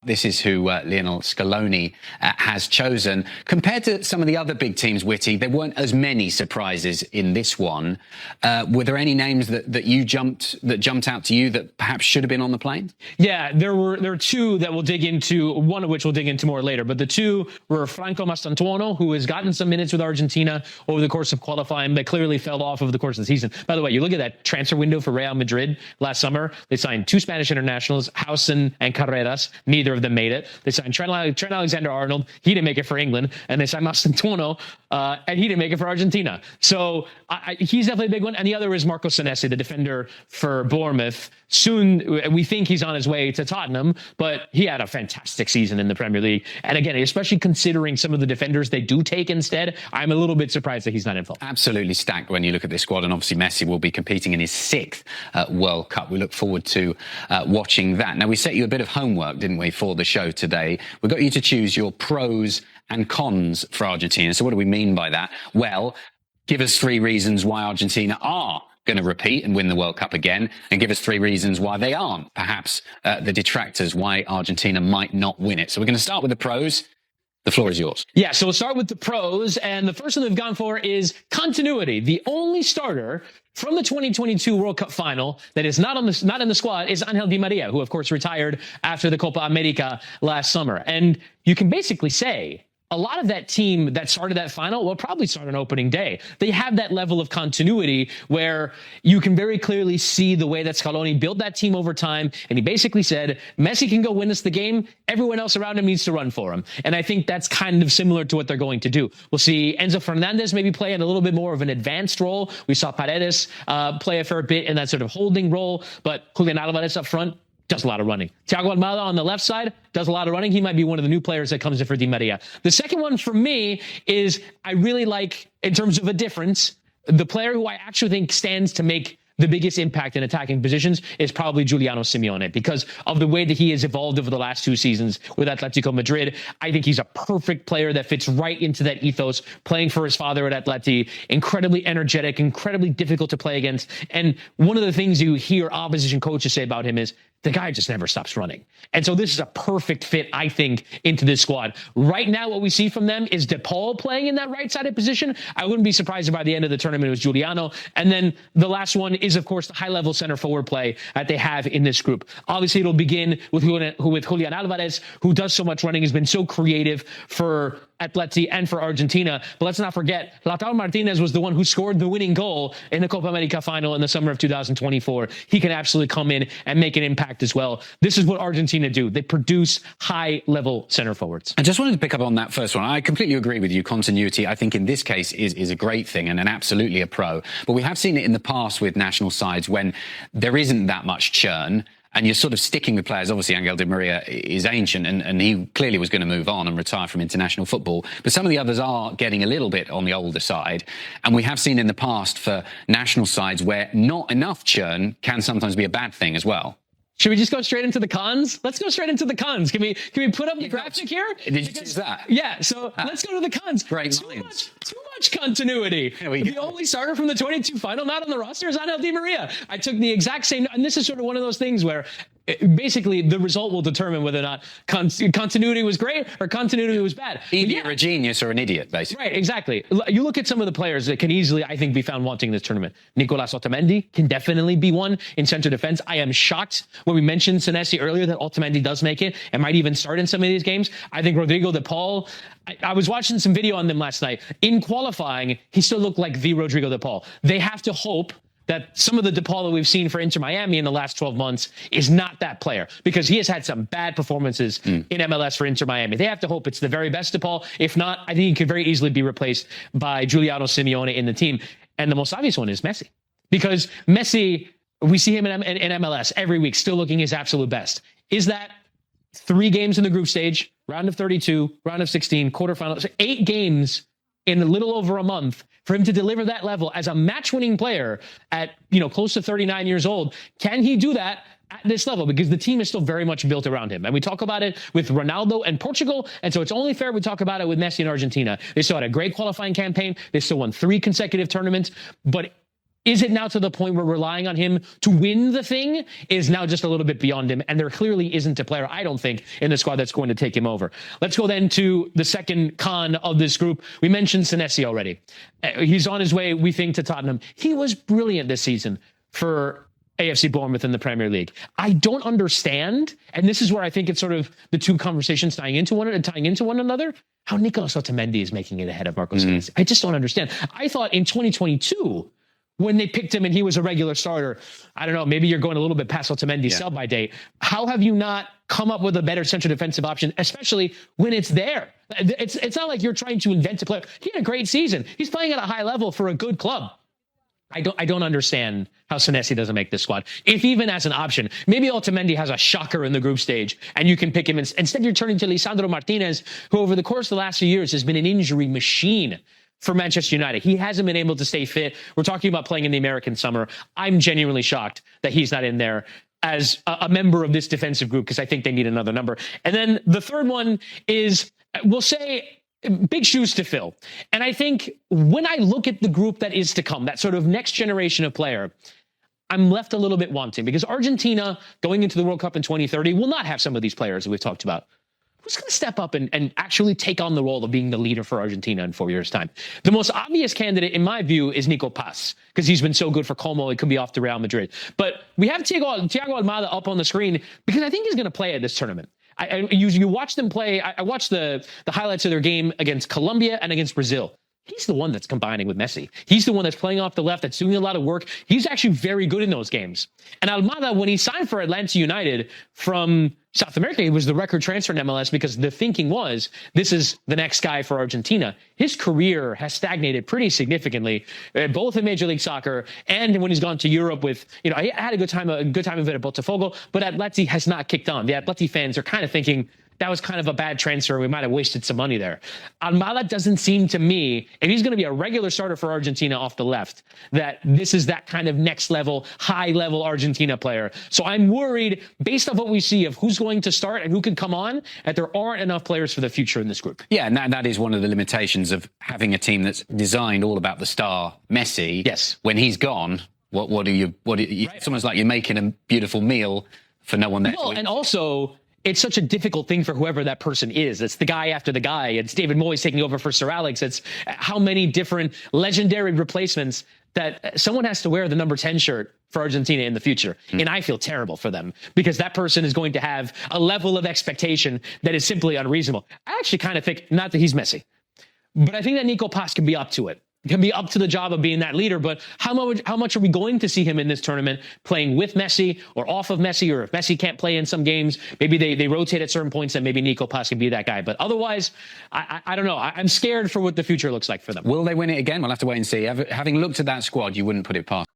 This is who Lionel Scaloni has chosen. Compared to some of the other big teams, Whitty, there weren't as many surprises in this one. Were there any names that jumped out to you that perhaps should have been on the plane? Yeah, there are two that we'll dig into, one of which we'll dig into more later. But the two were Franco Mastantuono, who has gotten some minutes with Argentina over the course of qualifying, but clearly fell off over the course of the season. By the way, you look at that transfer window for Real Madrid last summer. They signed two Spanish internationals, Hausen and Carreras. Neither of them made it. They signed Trent Alexander-Arnold. He didn't make it for England. And they signed Mastantuono, and he didn't make it for Argentina. So he's definitely a big one. And the other is Marco Senesi, the defender for Bournemouth. Soon, we think he's on his way to Tottenham, but he had a fantastic season in the Premier League. And again, especially considering some of the defenders they do take instead, I'm a little bit surprised that he's not involved. Absolutely stacked when you look at this squad. And obviously Messi will be competing in his 6th World Cup. We look forward to watching that. Now, we set you a bit of homework, didn't we, for the show today? We got you to choose your pros and cons for Argentina. So what do we mean by that? Well, give us 3 reasons why Argentina are going to repeat and win the World Cup again, and give us 3 reasons why they aren't, perhaps the detractors, why Argentina might not win it. So we're going to start with the pros. The floor is yours. Yeah, so we'll start with the pros, and the first one they've gone for is continuity. The only starter from the 2022 World Cup final that is not in the squad is Angel Di Maria, who of course retired after the Copa America last summer. And you can basically say a lot of that team that started that final will probably start on opening day. They have that level of continuity where you can very clearly see the way that Scaloni built that team over time. And he basically said, Messi can go win us the game. Everyone else around him needs to run for him. And I think that's kind of similar to what they're going to do. We'll see Enzo Fernandez maybe play in a little bit more of an advanced role. We saw Paredes play a fair bit in that sort of holding role, but Julian Alvarez up front does a lot of running. Thiago Almada on the left side does a lot of running. He might be one of the new players that comes in for Di Maria. The second one for me is I really like, in terms of a difference, the player who I actually think stands to make the biggest impact in attacking positions is probably Giuliano Simeone, because of the way that he has evolved over the last 2 seasons with Atletico Madrid. I think he's a perfect player that fits right into that ethos, playing for his father at Atleti, incredibly energetic, incredibly difficult to play against. And one of the things you hear opposition coaches say about him is the guy just never stops running. And so this is a perfect fit, I think, into this squad. Right now, what we see from them is De Paul playing in that right-sided position. I wouldn't be surprised if by the end of the tournament it was Giuliano. And then the last one is, of course, the high-level center forward play that they have in this group. Obviously, it'll begin with Julian Alvarez, who does so much running, has been so creative for Atleti and for Argentina. But let's not forget, Lautaro Martinez was the one who scored the winning goal in the Copa America final in the summer of 2024. He can absolutely come in and make an impact as well. This is what Argentina do. They produce high-level center forwards. I just wanted to pick up on that first one. I completely agree with you. Continuity, I think in this case is a great thing and absolutely a pro. But we have seen it in the past with national sides when there isn't that much churn, and you're sort of sticking with players. Obviously, Angel Di Maria is ancient, and he clearly was going to move on and retire from international football. But some of the others are getting a little bit on the older side. And we have seen in the past for national sides where not enough churn can sometimes be a bad thing as well. Should we just go straight into the cons? Let's go straight into the cons. Can we put up the graphic here? Did you choose that? Yeah, so let's go to the cons. Great Too much continuity. The only starter from the 22 final not on the roster is Angel Di Maria. I took the exact same, and this is sort of one of those things where basically the result will determine whether or not continuity was great or continuity was bad. Either you're a genius or an idiot, basically. Right, exactly. You look at some of the players that can easily, I think, be found wanting in this tournament. Nicolas Otamendi can definitely be one in center defense. I am shocked when we mentioned Senesi earlier that Otamendi does make it and might even start in some of these games. I think Rodrigo De Paul, I was watching some video on them last night. In qualifying, he still looked like the Rodrigo De Paul. They have to hope that some of the De Paul that we've seen for Inter Miami in the last 12 months is not that player, because he has had some bad performances in MLS for Inter Miami. They have to hope it's the very best De Paul. If not, I think he could very easily be replaced by Giuliano Simeone in the team. And the most obvious one is Messi, because Messi, we see him in MLS every week, still looking his absolute best. Is that 3 games in the group stage, round of 32, round of 16, quarterfinals, 8 games in a little over a month for him to deliver that level as a match-winning player at, close to 39 years old? Can he do that at this level? Because the team is still very much built around him. And we talk about it with Ronaldo and Portugal. And so it's only fair we talk about it with Messi and Argentina. They still had a great qualifying campaign. They still won 3 consecutive tournaments. But is it now to the point where relying on him to win the thing is now just a little bit beyond him? And there clearly isn't a player, I don't think, in the squad that's going to take him over. Let's go then to the second con of this group. We mentioned Senesi already. He's on his way, we think, to Tottenham. He was brilliant this season for AFC Bournemouth in the Premier League. I don't understand, and this is where I think it's sort of the two conversations tying into one another, how Nicolas Otamendi is making it ahead of Marco Senesi. I just don't understand. I thought in 2022, when they picked him and he was a regular starter, I don't know, maybe you're going a little bit past Otamendi's sell-by date. How have you not come up with a better central defensive option, especially when it's there? It's not like you're trying to invent a player. He had a great season. He's playing at a high level for a good club. I don't understand how Senesi doesn't make this squad. If even as an option, maybe Otamendi has a shocker in the group stage and you can pick him. Instead, you're turning to Lisandro Martinez, who over the course of the last few years has been an injury machine for Manchester United. He hasn't been able to stay fit. We're talking about playing in the American summer. I'm genuinely shocked that he's not in there as a member of this defensive group, because I think they need another number. And then the third one is, we'll say, big shoes to fill. And I think when I look at the group that is to come, that sort of next generation of player, I'm left a little bit wanting, because Argentina going into the World Cup in 2030 will not have some of these players that we've talked about. Who's going to step up and actually take on the role of being the leader for Argentina in 4 years' time? The most obvious candidate, in my view, is Nico Paz, because he's been so good for Como. It could be off to Real Madrid. But we have Thiago Almada up on the screen because I think he's going to play at this tournament. You watch them play. I watched the highlights of their game against Colombia and against Brazil. He's the one that's combining with Messi. He's the one that's playing off the left, that's doing a lot of work. He's actually very good in those games. And Almada, when he signed for Atlanta United from South America, he was the record transfer in MLS, because the thinking was, this is the next guy for Argentina. His career has stagnated pretty significantly, both in Major League Soccer and when he's gone to Europe with, he had a good time of it at Botafogo, but Atleti has not kicked on. The Atleti fans are kind of thinking, that was kind of a bad transfer. We might have wasted some money there. Almada doesn't seem to me, if he's going to be a regular starter for Argentina off the left, that this is that kind of next level, high level Argentina player. So I'm worried, based on what we see of who's going to start and who can come on, that there aren't enough players for the future in this group. Yeah, and that is one of the limitations of having a team that's designed all about the star Messi. Yes. When he's gone, what do you right. It's almost like you're making a beautiful meal for no one there. Well, and also, it's such a difficult thing for whoever that person is. It's the guy after the guy. It's David Moyes taking over for Sir Alex. It's how many different legendary replacements that someone has to wear the number 10 shirt for Argentina in the future. And I feel terrible for them, because that person is going to have a level of expectation that is simply unreasonable. I actually kind of think, not that he's Messi, but I think that Nico Paz can be up to it. Can be up to the job of being that leader, but how much are we going to see him in this tournament playing with Messi or off of Messi, or if Messi can't play in some games, maybe they rotate at certain points and maybe Nico Paz can be that guy. But otherwise, I don't know. I'm scared for what the future looks like for them. Will they win it again? We'll have to wait and see. Having looked at that squad, you wouldn't put it past